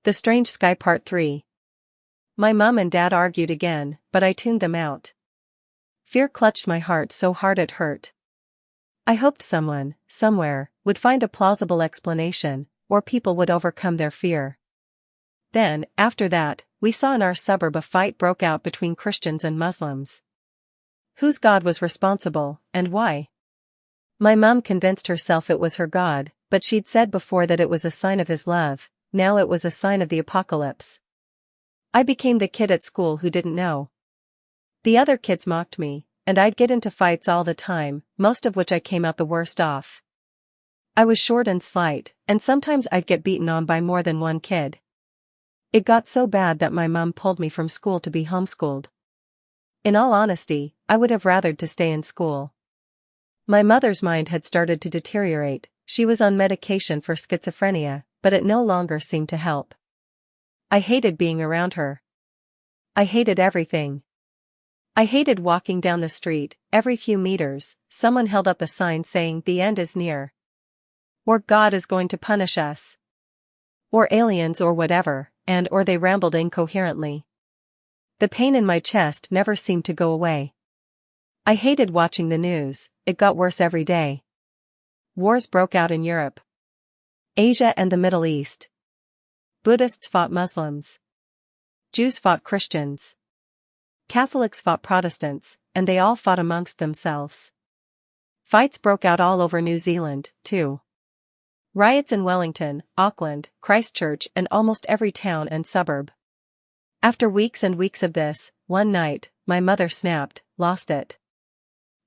The Strange Sky Part 3. My mum and dad argued again, but I tuned them out. Fear clutched my heart so hard it hurt. I hoped someone, somewhere, would find a plausible explanation, or people would overcome their fear. Then, after that, we saw in our suburb a fight broke out between Christians and Muslims. Whose God was responsible, and why? My mum convinced herself it was her God, but she'd said before that it was a sign of his love. Now it was a sign of the apocalypse. I became the kid at school who didn't know. The other kids mocked me, and I'd get into fights all the time, most of which I came out the worst off. I was short and slight, and sometimes I'd get beaten on by more than one kid. It got so bad that my mum pulled me from school to be homeschooled. In all honesty, I would have rathered to stay in school. My mother's mind had started to deteriorate. She was on medication for schizophrenia, but it no longer seemed to help. I hated being around her. I hated everything. I hated walking down the street. Every few meters, someone held up a sign saying the end is near. Or God is going to punish us. Or aliens or whatever, or they rambled incoherently. The pain in my chest never seemed to go away. I hated watching the news. It got worse every day. Wars broke out in Europe, Asia and the Middle East. Buddhists fought Muslims. Jews fought Christians. Catholics fought Protestants, and they all fought amongst themselves. Fights broke out all over New Zealand, too. Riots in Wellington, Auckland, Christchurch and almost every town and suburb. After weeks and weeks of this, one night, my mother snapped, lost it.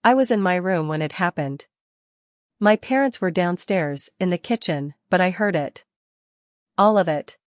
I was in my room when it happened. My parents were downstairs, in the kitchen, but I heard it. All of it.